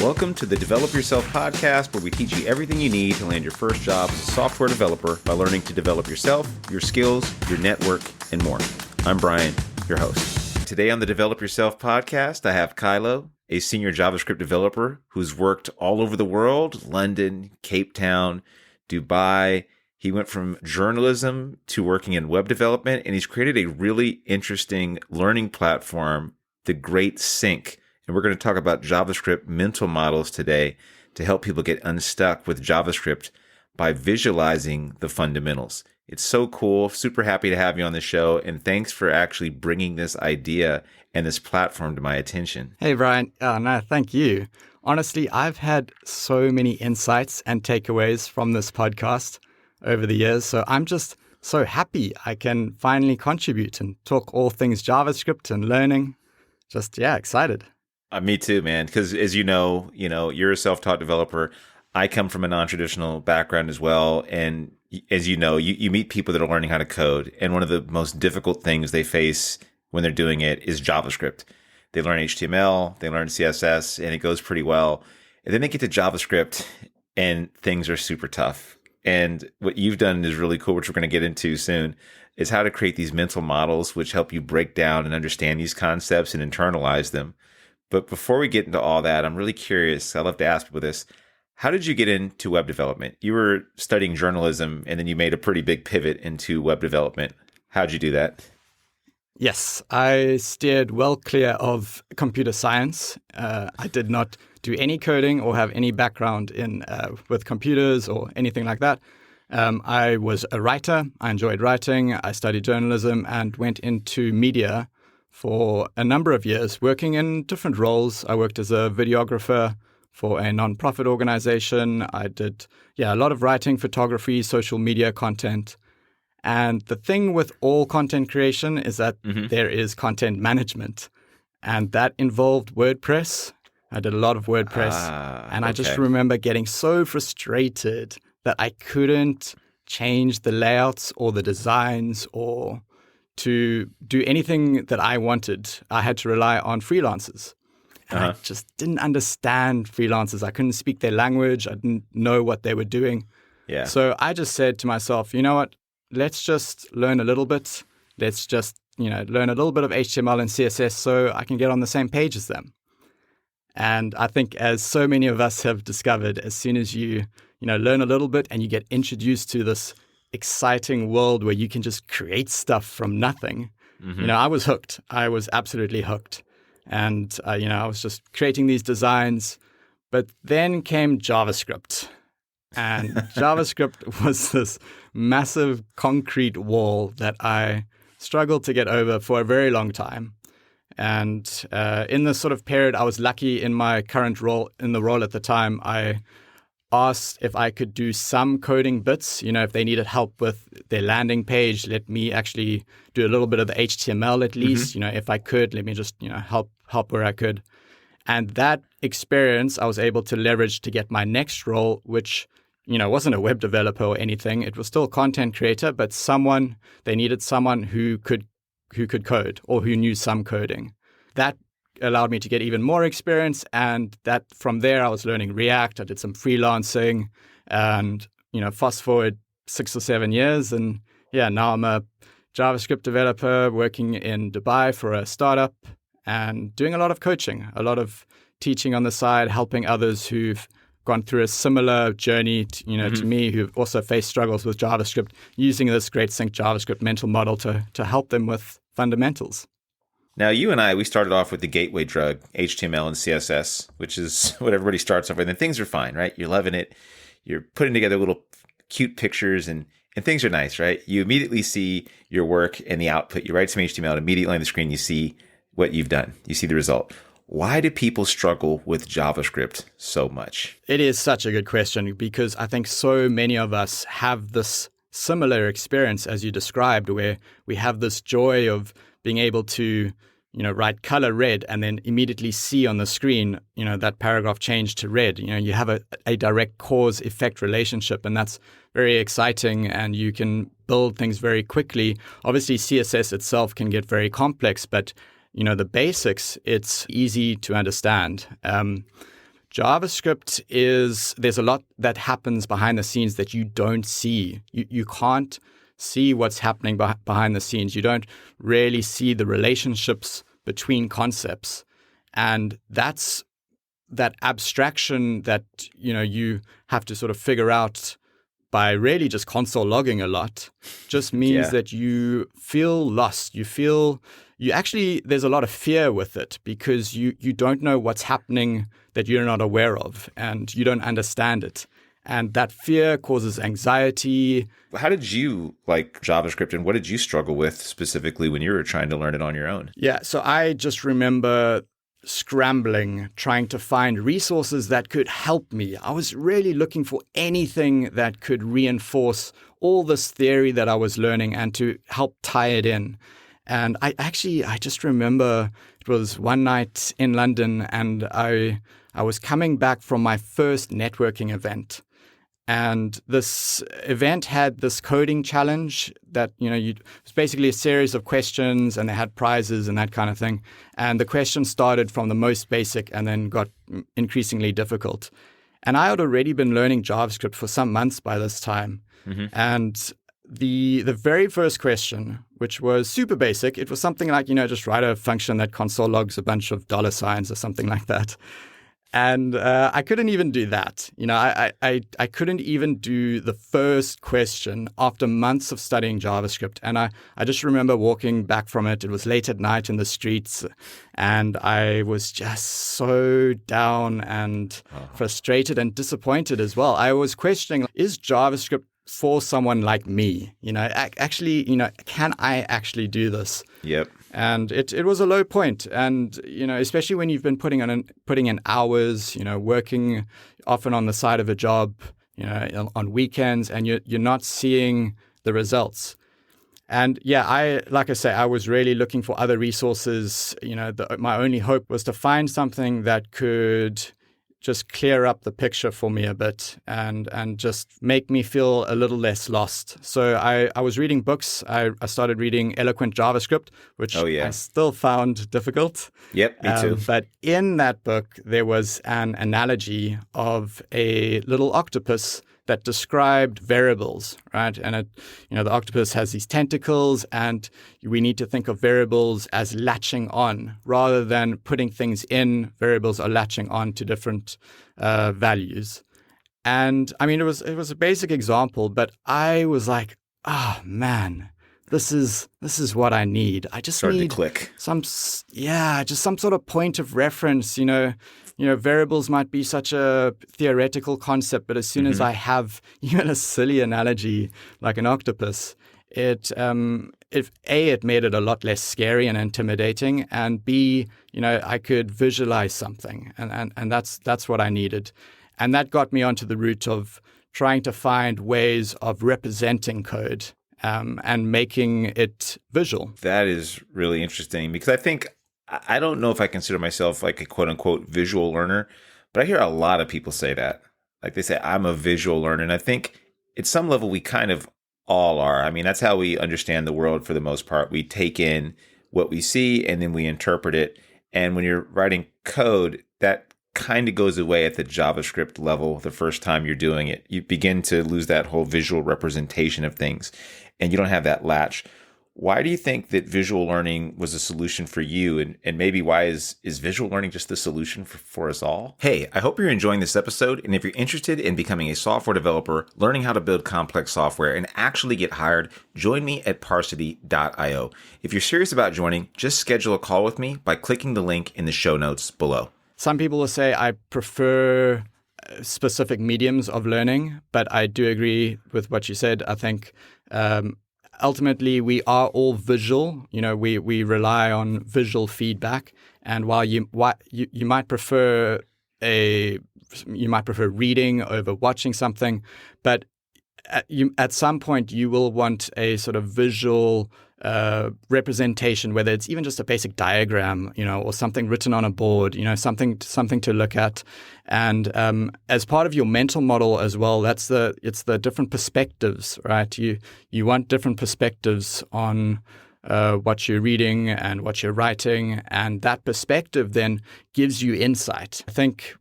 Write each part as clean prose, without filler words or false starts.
Welcome to the Develop Yourself podcast, where we teach you everything you need to land your first job as a software developer by learning to develop yourself, your skills, your network, and more. I'm Brian, your host. Today on the Develop Yourself podcast, I have Kylo, a senior JavaScript developer who's worked all over the world, London, Cape Town, Dubai. He went from journalism to working in web development, and he's created a really interesting learning platform, The Great Sync. And we're going to talk about JavaScript mental models today to help people get unstuck with JavaScript by visualizing the fundamentals. It's so cool. Super happy to have you on the show. And thanks for actually bringing this idea and this platform to my attention. Hey, Brian. No, thank you. Honestly, I've had so many insights and takeaways from this podcast over the years. So I'm just so happy I can finally contribute and talk all things JavaScript and learning. Excited. Me too, man. Because as you know, you're a self-taught developer. I come from a non-traditional background as well. And as you know, you meet people that are learning how to code. And one of the most difficult things they face when they're doing it is JavaScript. They learn HTML, they learn CSS, and it goes pretty well. And then they get to JavaScript and things are super tough. And what you've done is really cool, which we're going to get into soon, is how to create these mental models which help you break down and understand these concepts and internalize them. But before we get into all that, I'm really curious. I love to ask people this. How did you get into web development? You were studying journalism, and then you made a pretty big pivot into web development. How'd you do that? Yes, I steered well clear of computer science. I did not do any coding or have any background in with computers or anything like that. I was a writer. I enjoyed writing. I studied journalism and went into media for a number of years, working in different roles. I worked as a videographer for a nonprofit organization. I did, a lot of writing, photography, social media content. And the thing with all content creation is that there is content management, and that involved WordPress. I did a lot of WordPress, I just remember getting so frustrated that I couldn't change the layouts or the designs or to do anything that I wanted. I had to rely on freelancers. And I just didn't understand freelancers. I couldn't speak their language. I didn't know what they were doing. Yeah. So I just said to myself, you know what? Let's just learn a little bit. Let's just, learn a little bit of HTML and CSS so I can get on the same page as them. And I think as so many of us have discovered, as soon as you learn a little bit and you get introduced to this exciting world where you can just create stuff from nothing. I was hooked. I was absolutely hooked. And, I was just creating these designs. But then came JavaScript. And JavaScript was this massive concrete wall that I struggled to get over for a very long time. And in this sort of period, I was lucky in my current role, in the role at the time, I asked if I could do some coding bits. If they needed help with their landing page, let me actually do a little bit of the HTML at least. If I could, let me just, help where I could. And that experience I was able to leverage to get my next role, which, wasn't a web developer or anything. It was still a content creator, but they needed someone who could code or who knew some coding. That allowed me to get even more experience, and that from there I was learning React. I did some freelancing, and fast forward 6 or 7 years, and now I'm a JavaScript developer working in Dubai for a startup and doing a lot of coaching, a lot of teaching on the side, helping others who've gone through a similar journey to me, who've also faced struggles with JavaScript, using this Great Sync JavaScript mental model to help them with fundamentals. Now, you and we started off with the gateway drug, HTML and CSS, which is what everybody starts off with. And things are fine, right? You're loving it. You're putting together little cute pictures and things are nice, right? You immediately see your work and the output. You write some HTML and immediately on the screen, you see what you've done. You see the result. Why do people struggle with JavaScript so much? It is such a good question because I think so many of us have this similar experience as you described, where we have this joy of being able to write color red and then immediately see on the screen, that paragraph change to red. You have a direct cause effect relationship, and that's very exciting, and you can build things very quickly. Obviously, CSS itself can get very complex, but the basics, it's easy to understand. JavaScript there's a lot that happens behind the scenes that you don't see. You can't see what's happening behind the scenes. You don't really see the relationships between concepts. And that's that abstraction that, you have to sort of figure out by really just console logging a lot just means that you feel lost. There's a lot of fear with it because you don't know what's happening that you're not aware of and you don't understand it. And that fear causes anxiety. How did you like JavaScript and what did you struggle with specifically when you were trying to learn it on your own? Yeah, so I just remember scrambling, trying to find resources that could help me. I was really looking for anything that could reinforce all this theory that I was learning and to help tie it in. And I just remember it was one night in London and I was coming back from my first networking event. And this event had this coding challenge that, it was basically a series of questions and they had prizes and that kind of thing. And the questions started from the most basic and then got increasingly difficult. And I had already been learning JavaScript for some months by this time. Mm-hmm. And the very first question, which was super basic, it was something like, just write a function that console logs a bunch of $signs or something like that. And I couldn't even do that. I couldn't even do the first question after months of studying JavaScript. And I just remember walking back from it. It was late at night in the streets. And I was just so down and frustrated and disappointed as well. I was questioning, is JavaScript for someone like me? Actually, can I actually do this? Yep. And it was a low point. And, especially when you've been putting in hours, working often on the side of a job, on weekends, and you're not seeing the results. And like I say, I was really looking for other resources. My only hope was to find something that could just clear up the picture for me a bit and just make me feel a little less lost. So I was reading books. I started reading Eloquent JavaScript, which I still found difficult. Yep, me too. But in that book, there was an analogy of a little octopus that described variables, right? And the octopus has these tentacles, and we need to think of variables as latching on rather than putting things in. Variables are latching on to different values. And it was a basic example, but I was like, oh man, this is what I need. I just need to click. Just some sort of point of reference, variables might be such a theoretical concept, but as soon as I have even a silly analogy like an octopus, it made it a lot less scary and intimidating, and B, I could visualize something, and that's what I needed. And that got me onto the route of trying to find ways of representing code and making it visual. That is really interesting because I don't know if I consider myself like a quote unquote visual learner, but I hear a lot of people say that. Like they say, I'm a visual learner. And I think at some level we kind of all are. That's how we understand the world for the most part. We take in what we see and then we interpret it. And when you're writing code, that kind of goes away at the JavaScript level the first time you're doing it. You begin to lose that whole visual representation of things and you don't have that latch. Why do you think that visual learning was a solution for you? And maybe why is visual learning just the solution for us all? Hey, I hope you're enjoying this episode. And if you're interested in becoming a software developer, learning how to build complex software, and actually get hired, join me at Parsity.io. If you're serious about joining, just schedule a call with me by clicking the link in the show notes below. Some people will say I prefer specific mediums of learning, but I do agree with what you said. I think ultimately, we are all visual. We rely on visual feedback. And while you might prefer reading over watching something, but at some point you will want a sort of visual representation, whether it's even just a basic diagram, or something written on a board, something to look at. And as part of your mental model as well, it's the different perspectives, right? You want different perspectives on what you're reading and what you're writing, and that perspective then gives you insight. I think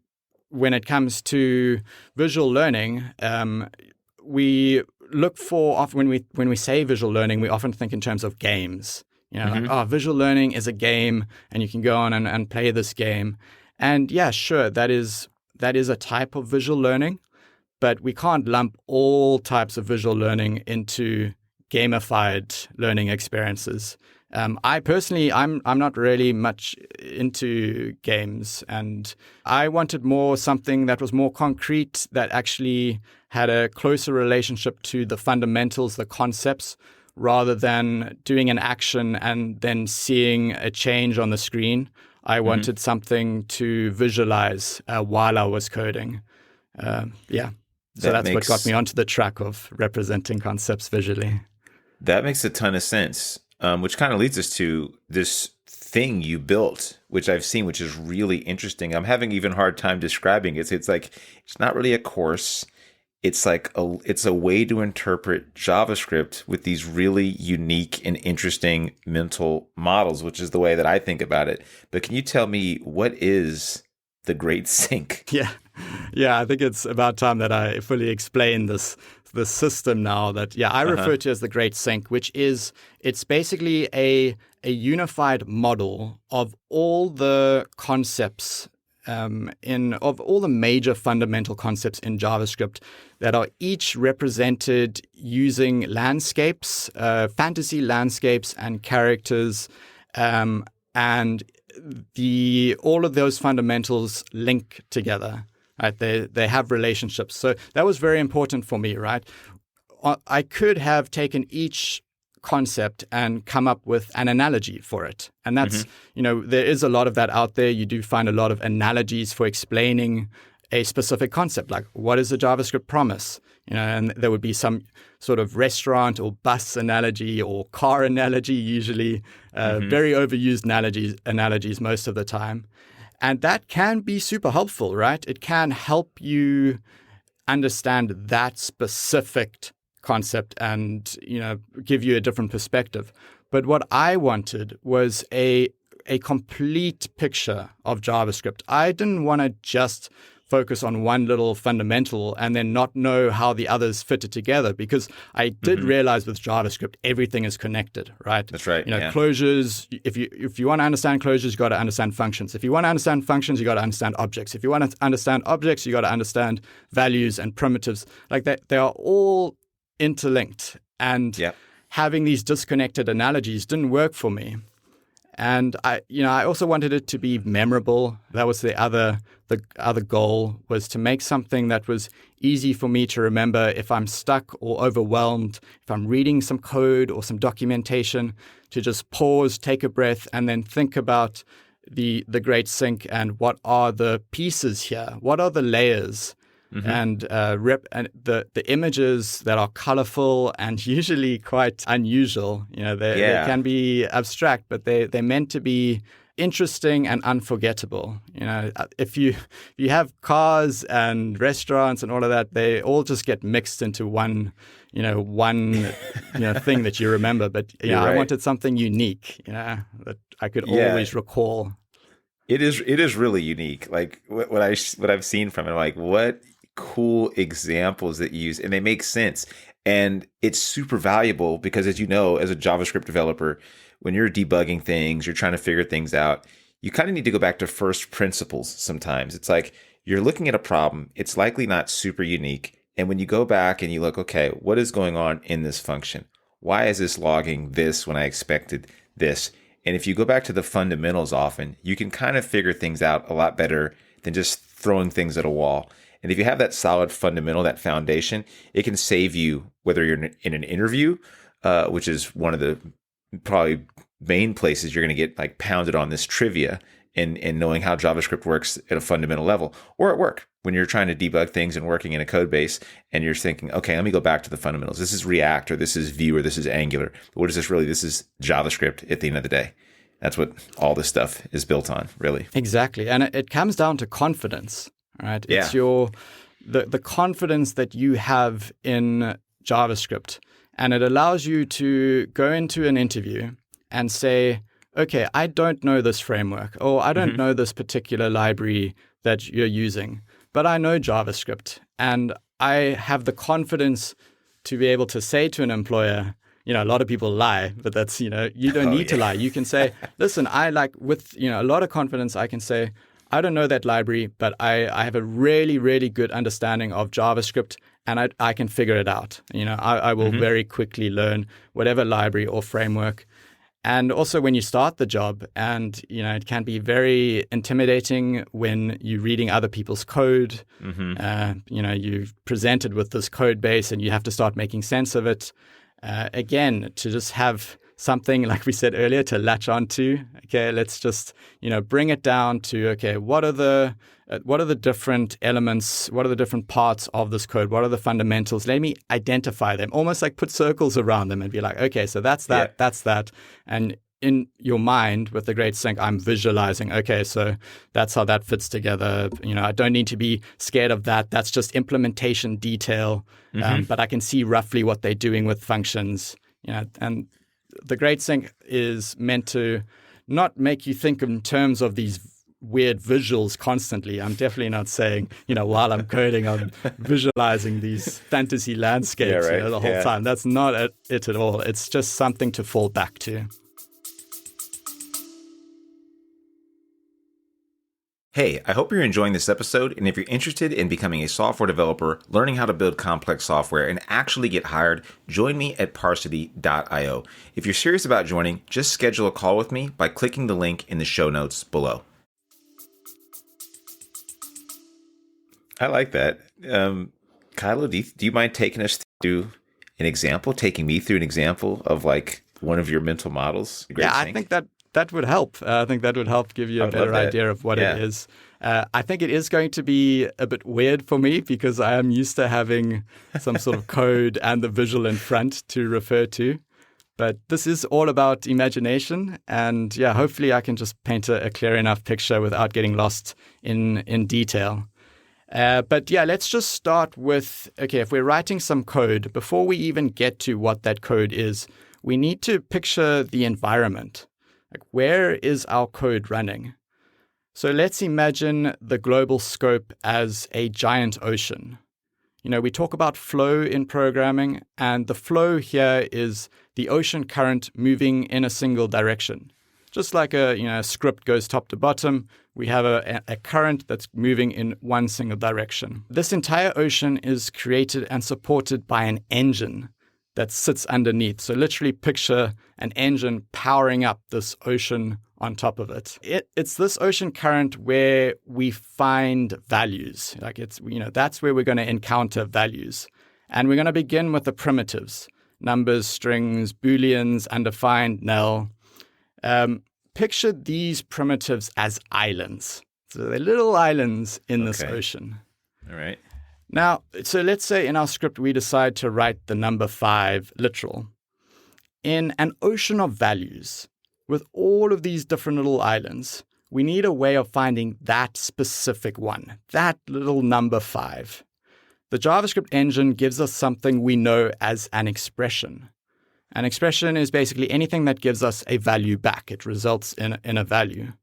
when it comes to visual learning, we look for often when we say visual learning, we often think in terms of games. Like, visual learning is a game, and you can go on and play this game. And yeah, sure, that is a type of visual learning, but we can't lump all types of visual learning into gamified learning experiences. I personally, I'm not really much into games, and I wanted more something that was more concrete, that actually had a closer relationship to the fundamentals, the concepts, rather than doing an action and then seeing a change on the screen. I wanted something to visualize while I was coding. So that's what got me onto the track of representing concepts visually. That makes a ton of sense, which kind of leads us to this thing you built, which I've seen, which is really interesting. I'm having even hard time describing it. It's like, it's not really a course. It's like it's a way to interpret JavaScript with these really unique and interesting mental models, which is the way that I think about it. But can you tell me, what is the Great Sync? Yeah, I think it's about time that I fully explain this system now that, I refer to as the Great Sync, which is, it's basically a unified model of all the concepts of all the major fundamental concepts in JavaScript that are each represented using landscapes, fantasy landscapes and characters, and all of those fundamentals link together. Right? They have relationships. So that was very important for me, right? I could have taken each concept and come up with an analogy for it. And that's, there is a lot of that out there. You do find a lot of analogies for explaining a specific concept, like what is a JavaScript promise? And there would be some sort of restaurant or bus analogy or car analogy, usually very overused analogies most of the time. And that can be super helpful, right? It can help you understand that specific concept and, give you a different perspective. But what I wanted was a complete picture of JavaScript. I didn't want to just focus on one little fundamental and then not know how the others fitted together, because I did realize with JavaScript, everything is connected, right? That's right. Closures, if you want to understand closures, you got to understand functions. If you want to understand functions, you got to understand objects. If you want to understand objects, you got to understand values and primitives. Like that, they are all interlinked, and having these disconnected analogies didn't work for me. And I also wanted it to be memorable. That was the other goal, was to make something that was easy for me to remember if I'm stuck or overwhelmed, if I'm reading some code or some documentation, to just pause, take a breath, and then think about the Great Sync and what are the pieces here? What are the layers? And the images that are colorful and usually quite unusual. They can be abstract, but they're meant to be interesting and unforgetting. If you have cars and restaurants and all of that, they all just get mixed into one thing that you remember. But right. I wanted something unique, that I could always recall. It is really unique. Like what I've seen from it, I'm like, what cool examples that you use, and they make sense. And it's super valuable because, as you know, as a JavaScript developer, when you're debugging things, you're trying to figure things out, you kind of need to go back to first principles sometimes. It's like you're looking at a problem. It's likely not super unique. And when you go back and you look, okay, what is going on in this function? Why is this logging this when I expected this? And if you go back to the fundamentals often, you can kind of figure things out a lot better than just throwing things at a wall. And if you have that solid fundamental, that foundation, it can save you, whether you're in an interview, which is one of the probably main places you're going to get like pounded on this trivia and knowing how JavaScript works at a fundamental level, or at work when you're trying to debug things and working in a code base and you're thinking, okay, let me go back to the fundamentals. This is React, or this is Vue, or this is Angular. But what is this really? This is JavaScript at the end of the day. That's what all this stuff is built on, really. Exactly. And it comes down to confidence. Right? Yeah. It's the confidence that you have in JavaScript, and it allows you to go into an interview and say, okay, I don't know this framework, or I don't know this particular library that you're using, but I know JavaScript, and I have the confidence to be able to say to an employer, a lot of people lie, but that's, you don't need to lie. You can say, listen, with, a lot of confidence, I can say, I don't know that library, but I have a really, really good understanding of JavaScript, and I can figure it out. I will very quickly learn whatever library or framework. And also when you start the job, and, it can be very intimidating when you're reading other people's code. You're presented with this code base and you have to start making sense of it. Again, to just have something, like we said earlier, to latch onto. Okay, let's just, bring it down to, okay, what are the different elements? What are the different parts of this code? What are the fundamentals? Let me identify them, almost like put circles around them and be like, okay, so that's that, that's that. And in your mind with the Great Sync, I'm visualizing, okay, so that's how that fits together. I don't need to be scared of that. That's just implementation detail. But I can see roughly what they're doing with functions. And the Great Sync is meant to not make you think in terms of these weird visuals constantly. I'm definitely not saying, while I'm coding, I'm visualizing these fantasy landscapes the whole time. That's not it at all. It's just something to fall back to. Hey, I hope you're enjoying this episode, and if you're interested in becoming a software developer, learning how to build complex software, and actually get hired, join me at Parsity.io. If you're serious about joining, just schedule a call with me by clicking the link in the show notes below. I like that. Kylo, do you mind taking us through taking me through an example of like one of your mental models? I think that would help. I think that would help give you a better idea of what it is. I think it is going to be a bit weird for me because I am used to having some sort of code and the visual in front to refer to. But this is all about imagination. And hopefully I can just paint a clear enough picture without getting lost in detail. But let's just start with, okay, if we're writing some code, before we even get to what that code is, we need to picture the environment. Like, where is our code running? So let's imagine the global scope as a giant ocean. We talk about flow in programming, and the flow here is the ocean current moving in a single direction. Just like a script goes top to bottom, we have a current that's moving in one single direction. This entire ocean is created and supported by an engine that sits underneath. So literally picture an engine powering up this ocean on top of it. It's this ocean current where we find values. Like that's where we're going to encounter values. And we're going to begin with the primitives: numbers, strings, booleans, undefined, null. Picture these primitives as islands. So they're little islands in this ocean. All right. Now, so let's say in our script, we decide to write the number 5 literal. In an ocean of values, with all of these different little islands, we need a way of finding that specific one, that little number 5. The JavaScript engine gives us something we know as an expression. An expression is basically anything that gives us a value back. It results in a value.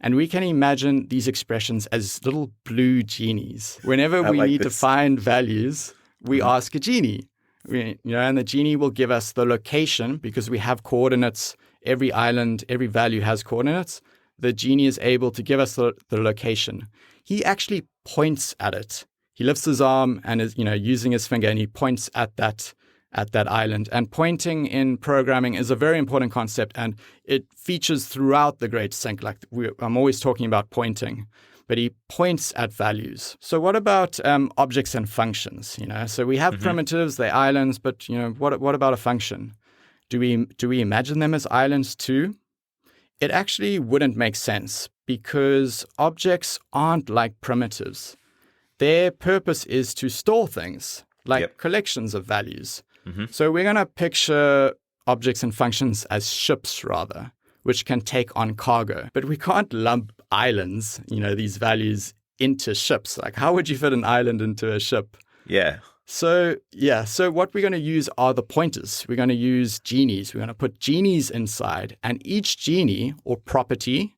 And we can imagine these expressions as little blue genies. Whenever we need to find values, we ask a genie. And the genie will give us the location because we have coordinates. Every island, every value has coordinates. The genie is able to give us the location. He actually points at it. He lifts his arm and is, using his finger, and he points at that island. And pointing in programming is a very important concept, and it features throughout the Great Sync. I'm always talking about pointing, but he points at values. So what about objects and functions? So we have primitives, they're islands, but what about a function? Do we imagine them as islands too? It actually wouldn't make sense because objects aren't like primitives. Their purpose is to store things, like collections of values. So we're going to picture objects and functions as ships, rather, which can take on cargo. But we can't lump islands, these values, into ships. Like, how would you fit an island into a ship? Yeah. So what we're going to use are the pointers. We're going to use genies. We're going to put genies inside. And each genie or property,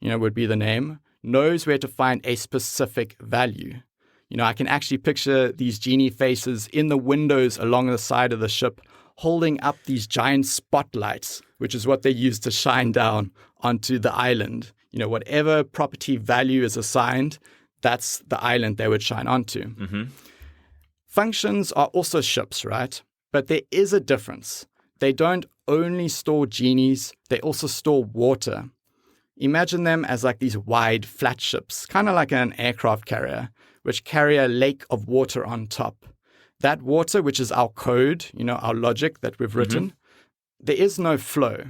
would be the name, knows where to find a specific value. I can actually picture these genie faces in the windows along the side of the ship holding up these giant spotlights, which is what they use to shine down onto the island. Whatever property value is assigned, that's the island they would shine onto. Mm-hmm. Functions are also ships, right? But there is a difference. They don't only store genies, they also store water. Imagine them as like these wide, flat ships, kind of like an aircraft carrier, which carry a lake of water on top. That water, which is our code, our logic that we've written, there is no flow.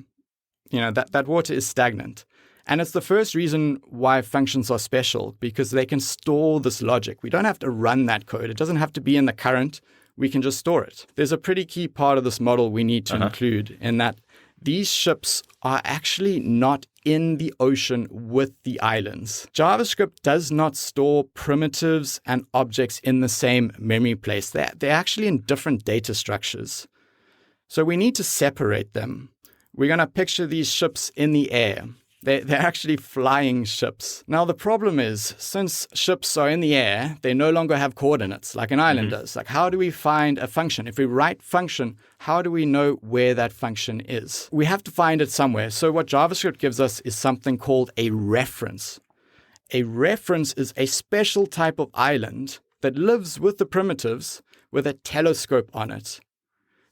That water is stagnant. And it's the first reason why functions are special, because they can store this logic. We don't have to run that code. It doesn't have to be in the current. We can just store it. There's a pretty key part of this model we need to include, in that these ships are actually not in the ocean with the islands. JavaScript does not store primitives and objects in the same memory place. They're actually in different data structures. So we need to separate them. We're going to picture these ships in the air. They're actually flying ships. Now, the problem is, since ships are in the air, they no longer have coordinates like an island does. Like, how do we find a function? If we write function, how do we know where that function is? We have to find it somewhere. So what JavaScript gives us is something called a reference. A reference is a special type of island that lives with the primitives with a telescope on it.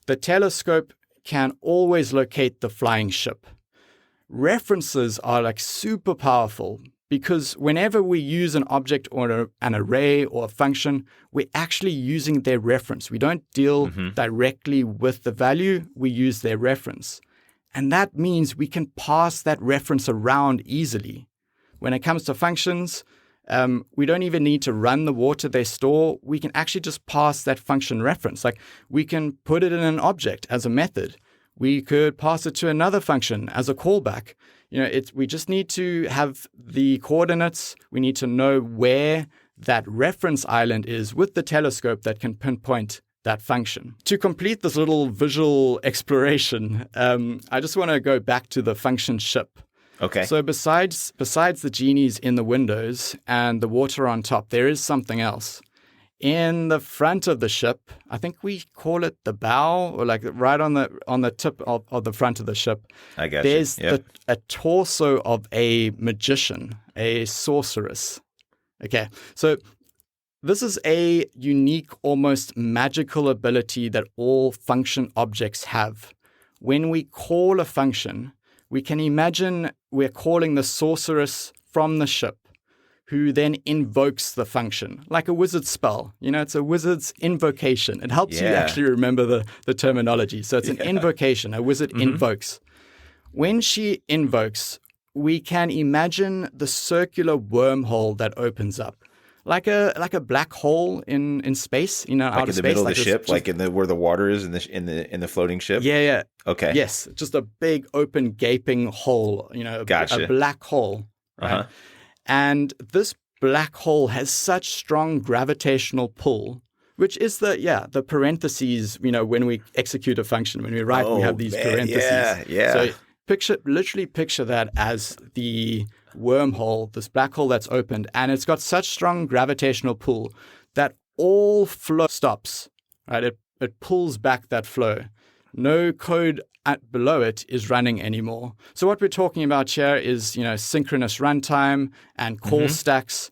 The telescope can always locate the flying ship. References are like super powerful because whenever we use an object or an array or a function, we're actually using their reference. We don't deal directly with the value, we use their reference. And that means we can pass that reference around easily. When it comes to functions, we don't even need to run the water they store. We can actually just pass that function reference. Like, we can put it in an object as a method. We could pass it to another function as a callback. We just need to have the coordinates. We need to know where that reference island is with the telescope that can pinpoint that function. To complete this little visual exploration, I just want to go back to the function ship. Okay. So besides the genies in the windows and the water on top, there is something else. In the front of the ship, I think we call it the bow, or like right on the tip of the front of the ship. I got you. There's a torso of a magician, a sorceress. Okay, so this is a unique, almost magical ability that all function objects have. When we call a function, we can imagine we're calling the sorceress from the ship, who then invokes the function, like a wizard spell. It's a wizard's invocation. It helps you actually remember the terminology. So it's an invocation. A wizard invokes. When she invokes, we can imagine the circular wormhole that opens up, like a black hole in space. Like outer in the space, middle of like the ship, like where the water is in the floating ship. Yeah. Okay. Yes, just a big open gaping hole. Gotcha. A black hole. Right. And this black hole has such strong gravitational pull, which is the parentheses, when we execute a function, when we write, we have these parentheses. Yeah. So literally picture that as the wormhole, this black hole that's opened, and it's got such strong gravitational pull that all flow stops, right? It pulls back that flow. No code below it is running anymore. So what we're talking about here is, synchronous runtime and call stacks.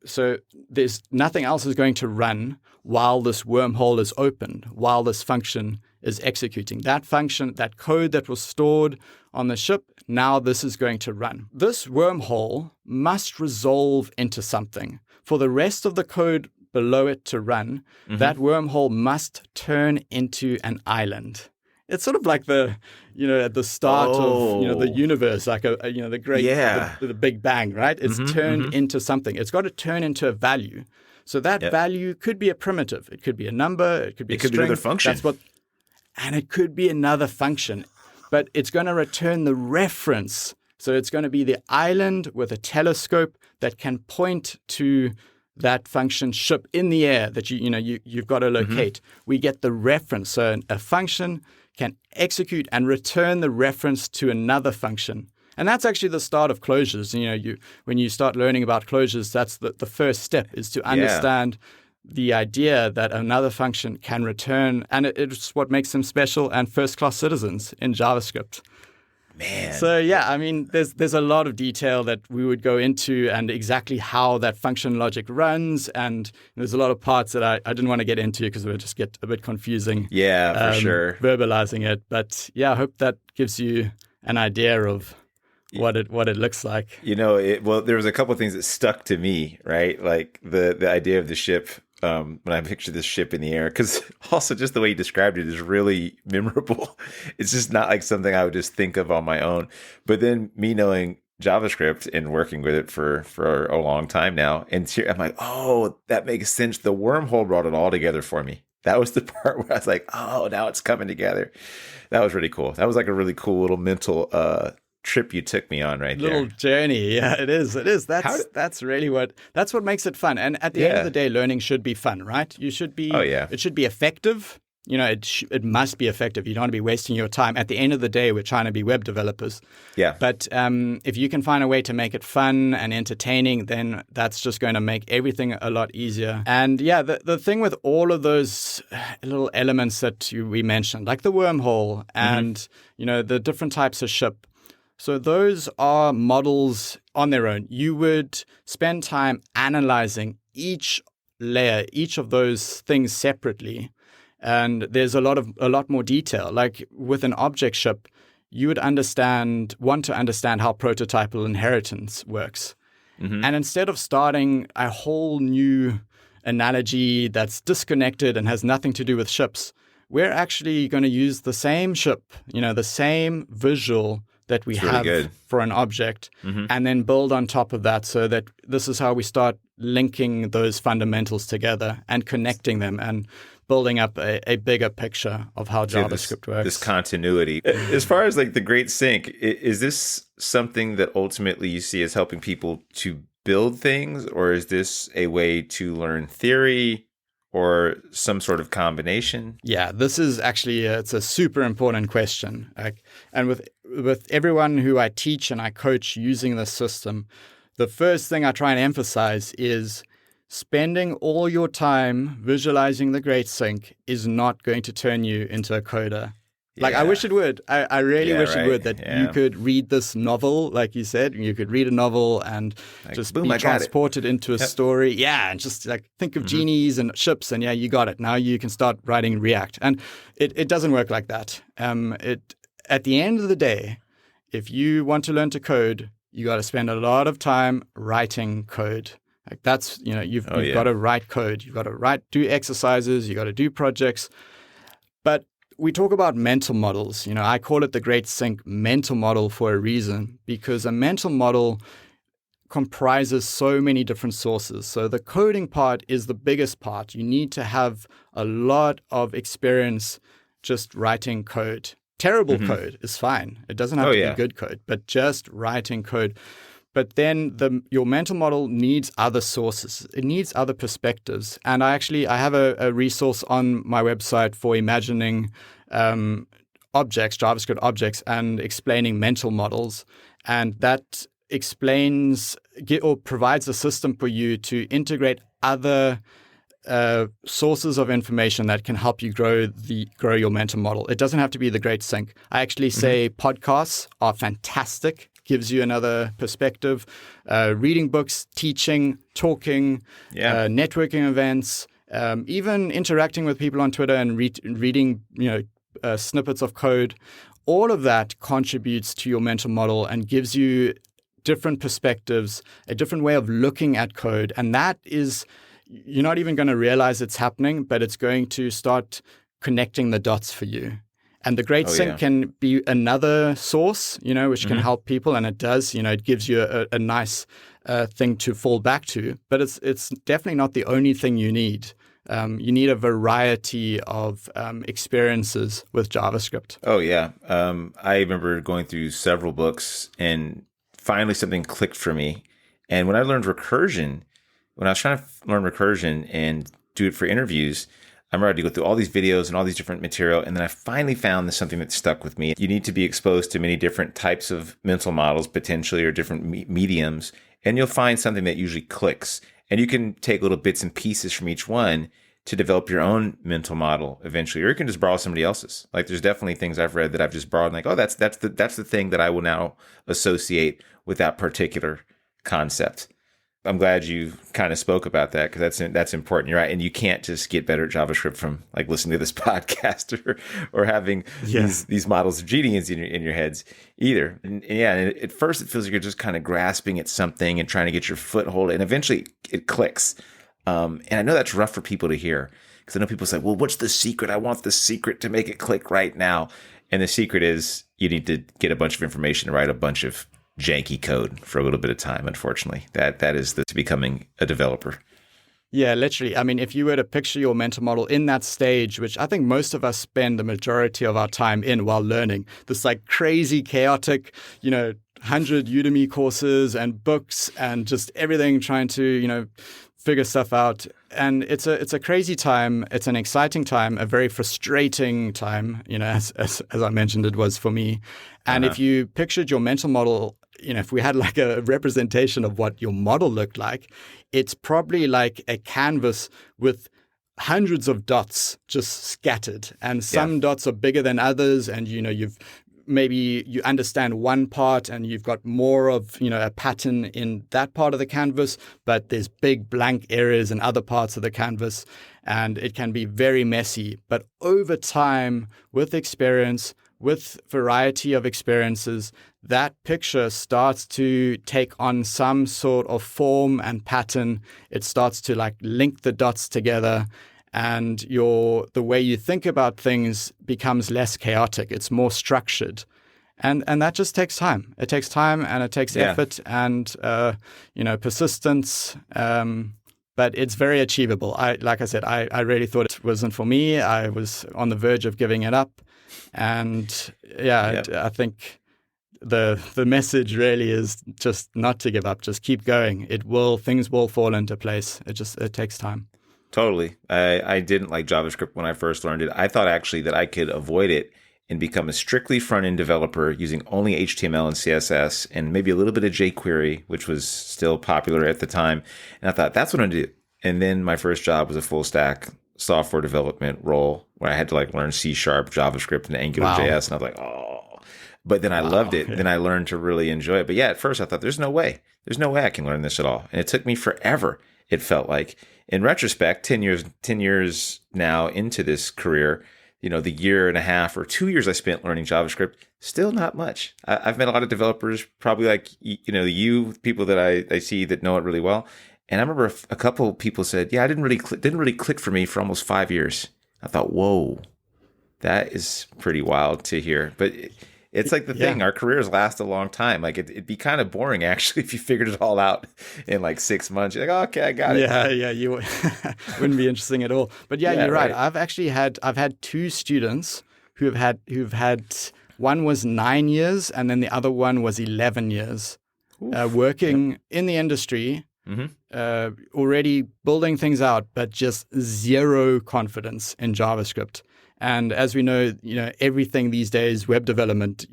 So there's nothing else is going to run while this wormhole is opened, while this function is executing. That function, that code that was stored on the ship, now this is going to run. This wormhole must resolve into something. For the rest of the code below it to run, that wormhole must turn into an island. It's sort of like at the start of, the universe, like the great, the Big Bang, right? It's turned into something. It's got to turn into a value. So that value could be a primitive. It could be a number. It could be a string. Another function. And it could be another function, but it's going to return the reference. So it's going to be the island with a telescope that can point to that function ship in the air that you've got to locate. We get the reference. So a function can execute and return the reference to another function. And that's actually the start of closures. When you start learning about closures, that's the first step, is to understand the idea that another function can return, and it's what makes them special and first-class citizens in JavaScript. Man. So there's a lot of detail that we would go into, and exactly how that function logic runs, and there's a lot of parts that I didn't want to get into because it would just get a bit confusing. Yeah, for sure. Verbalizing it, but I hope that gives you an idea of what it looks like. There was a couple of things that stuck to me, right? Like the idea of the ship. When I picture this ship in the air, because also just the way you described it is really memorable. It's just not like something I would just think of on my own. But then me knowing JavaScript and working with it for a long time now, and I'm like, oh, that makes sense. The wormhole brought it all together for me. That was the part where I was like, oh, now it's coming together. That was really cool. That was like a really cool little mental trip you took me on right there. Little journey. Yeah, it is. That's really what makes it fun. And at the end of the day, learning should be fun, right? It should be effective. It must be effective. You don't want to be wasting your time. At the end of the day, we're trying to be web developers. Yeah. But if you can find a way to make it fun and entertaining, then that's just going to make everything a lot easier. And the thing with all of those little elements that we mentioned, like the wormhole and the different types of ship. So those are models on their own. You would spend time analyzing each layer, each of those things separately. And there's a lot more detail. Like with an object ship, you would want to understand how prototypal inheritance works. Mm-hmm. And instead of starting a whole new analogy that's disconnected and has nothing to do with ships, we're actually going to use the same ship, the same visual that we have for an object, and then build on top of that, so that this is how we start linking those fundamentals together and connecting them and building up a bigger picture of how JavaScript works. This continuity. As far as like the Great Sync, is this something that ultimately you see as helping people to build things, or is this a way to learn theory, or some sort of combination? Yeah, this is actually it's a super important question. And with everyone who I teach and I coach using this system, the first thing I try and emphasize is spending all your time visualizing the Great Sync is not going to turn you into a coder. Like, I wish it would. I really wish it would, that you could read this novel, like you said. You could read a novel and just be transported into a story. Yeah, and just like think of Genies and ships, and you got it. Now you can start writing React. And it doesn't work like that. At the end of the day, if you want to learn to code, you got to spend a lot of time writing code. Like that's, you've got to write code. You've got to do exercises. You got to do projects. But we talk about mental models. I call it the Great Sync mental model for a reason, because a mental model comprises so many different sources. So the coding part is the biggest part. You need to have a lot of experience just writing code. Terrible code is fine. It doesn't have to be good code, but just writing code. But then your mental model needs other sources. It needs other perspectives. And I have a resource on my website for imagining objects, JavaScript objects, and explaining mental models. And that provides a system for you to integrate other sources of information that can help you grow your mental model. It doesn't have to be the Great Sync. I actually say podcasts are fantastic. Gives you another perspective. Reading books, teaching, talking, networking events, even interacting with people on Twitter and reading, snippets of code. All of that contributes to your mental model and gives you different perspectives, a different way of looking at code, and that is, you're not even going to realize it's happening, but it's going to start connecting the dots for you. And the Great Sync can be another source, which can help people, and it does. It gives you a nice thing to fall back to. But it's definitely not the only thing you need. You need a variety of experiences with JavaScript. Oh, yeah. I remember going through several books, and finally something clicked for me. And when I was trying to learn recursion and do it for interviews, I'm ready to go through all these videos and all these different material. And then I finally found something that stuck with me. You need to be exposed to many different types of mental models, potentially, or different mediums. And you'll find something that usually clicks. And you can take little bits and pieces from each one to develop your own mental model eventually, or you can just borrow somebody else's. Like there's definitely things I've read that I've just borrowed, and like, oh, that's the thing that I will now associate with that particular concept. I'm glad you kind of spoke about that because that's important. You're right, and you can't just get better at JavaScript from like listening to this podcast or having these models of Genies in your heads either. And at first it feels like you're just kind of grasping at something and trying to get your foothold, and eventually it clicks. And I know that's rough for people to hear because I know people say, well, what's the secret? I want the secret to make it click right now. And the secret is you need to get a bunch of information and write a bunch of janky code for a little bit of time. Unfortunately, that is to becoming a developer. Yeah, literally. I mean, if you were to picture your mental model in that stage, which I think most of us spend the majority of our time in while learning, this like crazy, chaotic, 100 Udemy courses and books and just everything trying to, figure stuff out. And it's a crazy time. It's an exciting time, a very frustrating time, as I mentioned, it was for me. And if you pictured your mental model, if we had like a representation of what your model looked like, it's probably like a canvas with hundreds of dots just scattered. And some dots are bigger than others. And, maybe you understand one part and you've got more of, a pattern in that part of the canvas, but there's big blank areas in other parts of the canvas, and it can be very messy. But over time, with experience, with variety of experiences, that picture starts to take on some sort of form and pattern. It starts to like link the dots together. And the way you think about things becomes less chaotic. It's more structured. And that just takes time. It takes time and it takes effort and, persistence. But it's very achievable. Like I said, I really thought it wasn't for me. I was on the verge of giving it up. And I think the message really is just not to give up. Just keep going. Things will fall into place. It takes time. Totally. I didn't like JavaScript when I first learned it. I thought actually that I could avoid it and become a strictly front-end developer using only HTML and CSS and maybe a little bit of jQuery, which was still popular at the time. And I thought, that's what I'm going to do. And then my first job was a full-stack software development role where I had to like learn C#, JavaScript, and AngularJS. And I was like, oh. But then I loved it. Yeah. Then I learned to really enjoy it. But at first I thought, there's no way I can learn this at all. And it took me forever, it felt like. In retrospect, 10 years now into this career, the year and a half or 2 years I spent learning JavaScript, still not much. I've met a lot of developers, probably like, people that I see that know it really well. And I remember a couple of people said, yeah, I didn't really click for me for almost 5 years. I thought, whoa, that is pretty wild to hear. But it's like the thing, our careers last a long time. Like it'd be kind of boring actually if you figured it all out in like 6 months. You're like, oh, okay, I got it. Yeah, you wouldn't be interesting at all. But you're right. I've had two students who've had one was 9 years and then the other one was 11 years working in the industry. Mm-hmm. Already building things out, but just zero confidence in JavaScript. And as we know, everything these days, web development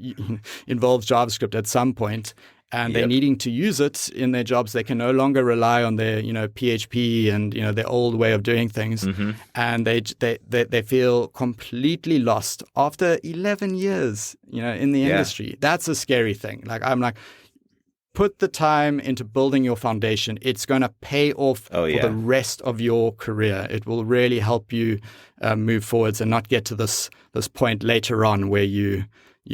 involves JavaScript at some point, and they're needing to use it in their jobs. They can no longer rely on their, PHP and, their old way of doing things. Mm-hmm. And they feel completely lost after 11 years, in the industry. That's a scary thing. I'm like, put the time into building your foundation. It's going to pay off for the rest of your career. It will really help you move forwards and not get to this point later on where you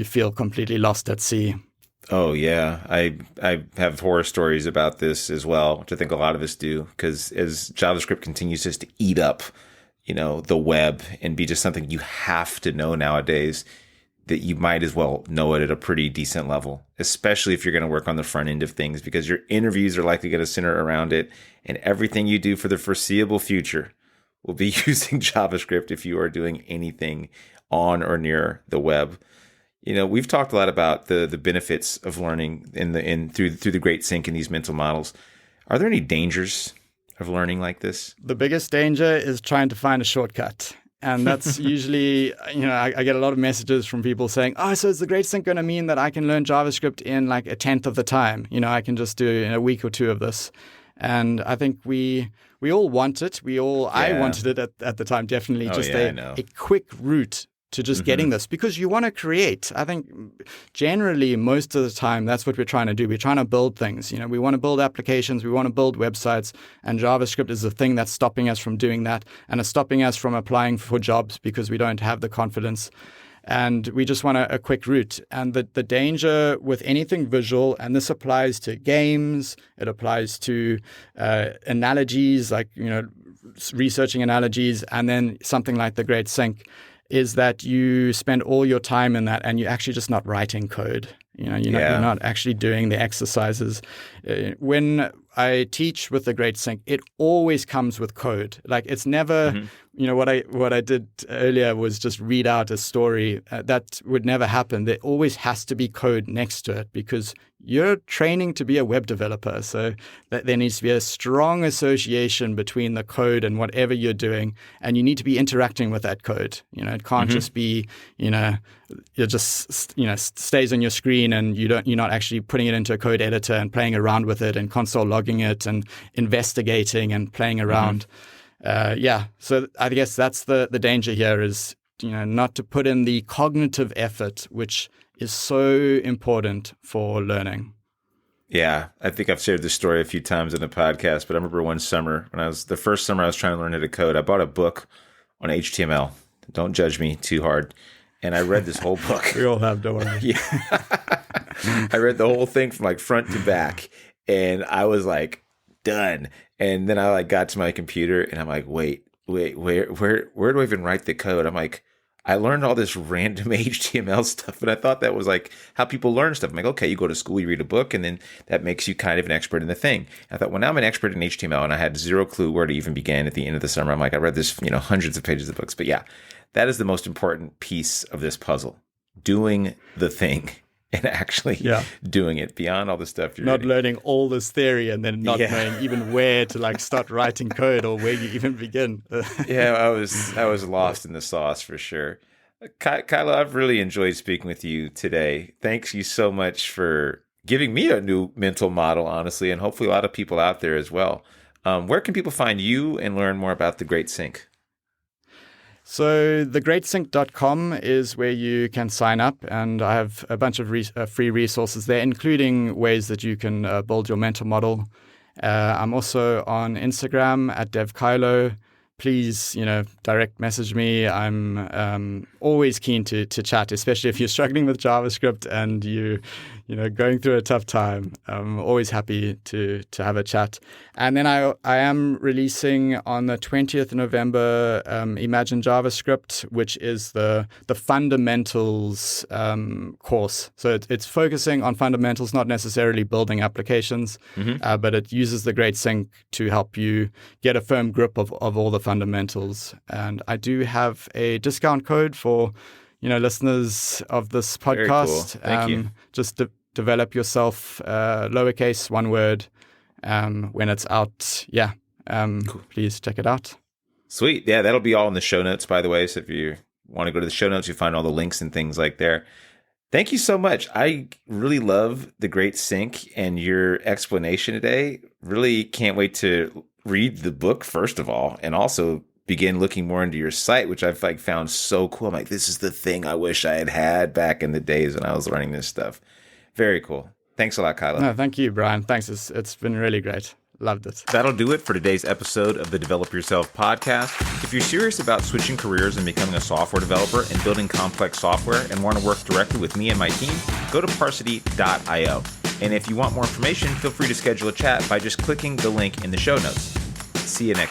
feel completely lost at sea. Oh, yeah. I have horror stories about this as well, which I think a lot of us do, because as JavaScript continues just to eat up, the web and be just something you have to know nowadays, that you might as well know it at a pretty decent level, especially if you're going to work on the front end of things, because your interviews are likely going to center around it, and everything you do for the foreseeable future will be using JavaScript if you are doing anything on or near the web. We've talked a lot about the benefits of learning through the Great Sync in these mental models. Are there any dangers of learning like this? The biggest danger is trying to find a shortcut. And that's usually, I get a lot of messages from people saying, oh, so is the Great Sync going to mean that I can learn JavaScript in like a tenth of the time? I can just do in a week or two of this. And I think we all want it. I wanted it at the time, definitely. A quick route to just getting this, because you want to create. I think generally most of the time that's what we're trying to do. We're trying to build things. We want to build applications. We want to build websites, and JavaScript is the thing that's stopping us from doing that, and it's stopping us from applying for jobs because we don't have the confidence. And we just want a quick route. And the danger with anything visual, and this applies to games, it applies to analogies, like researching analogies, and then something like the Great Sync, is that you spend all your time in that and you're actually just not writing code. You're not actually doing the exercises. When I teach with the Great Sync, it always comes with code. Like it's never, what I did earlier was just read out a story. That would never happen. There always has to be code next to it, because you're training to be a web developer. So there needs to be a strong association between the code and whatever you're doing, and you need to be interacting with that code. It can't just be, it just stays on your screen and you're not actually putting it into a code editor and playing around with it and console logging it and investigating and playing around. So I guess that's the danger here is, not to put in the cognitive effort, which is so important for learning. Yeah, I think I've shared this story a few times in the podcast, but I remember one summer the first summer I was trying to learn how to code, I bought a book on HTML. Don't judge me too hard. And I read this whole book. We all have, don't worry. Yeah. I read the whole thing from like front to back, and I was like, done. And then I got to my computer and I'm like, wait, where do I even write the code? I'm like, I learned all this random HTML stuff, and I thought that was like how people learn stuff. I'm like, okay, you go to school, you read a book, and then that makes you kind of an expert in the thing. I thought, well, now I'm an expert in HTML, and I had zero clue where to even begin at the end of the summer. I'm like, I read this, hundreds of pages of books. But yeah, that is the most important piece of this puzzle, doing the thing and actually doing it beyond all the stuff you're not reading. Learning all this theory and then not knowing even where to start writing code or where you even begin. Yeah, I was lost in the sauce for sure. Kylo, I've really enjoyed speaking with you today. Thanks you so much for giving me a new mental model, honestly, and hopefully a lot of people out there as well. Where can people find you and learn more about the Great Sync? So thegreatsync.com is where you can sign up, and I have a bunch of free resources there, including ways that you can build your mental model. I'm also on Instagram at devkylo. Please, direct message me. I'm always keen to chat, especially if you're struggling with JavaScript and going through a tough time. I'm always happy to have a chat. And then I am releasing on the 20th of November Imagine JavaScript, which is the fundamentals course. So it's focusing on fundamentals, not necessarily building applications, but it uses the Great Sync to help you get a firm grip of all the fundamentals. And I do have a discount code for listeners of this podcast. Very cool. Thank you. Just develop yourself, lowercase, one word, when it's out. Yeah. Cool. Please check it out. Sweet. Yeah, that'll be all in the show notes, by the way. So if you want to go to the show notes, you find all the links and things like there. Thank you so much. I really love the Great Sync and your explanation today. Really can't wait to read the book, first of all, and also begin looking more into your site, which I've found so cool. I'm like, this is the thing I wish I had back in the days when I was learning this stuff. Very cool. Thanks a lot, Kylo. No, thank you, Brian. Thanks. It's been really great. Loved it. That'll do it for today's episode of the Develop Yourself podcast. If you're serious about switching careers and becoming a software developer and building complex software and want to work directly with me and my team, go to parsity.io. And if you want more information, feel free to schedule a chat by just clicking the link in the show notes. See you next time.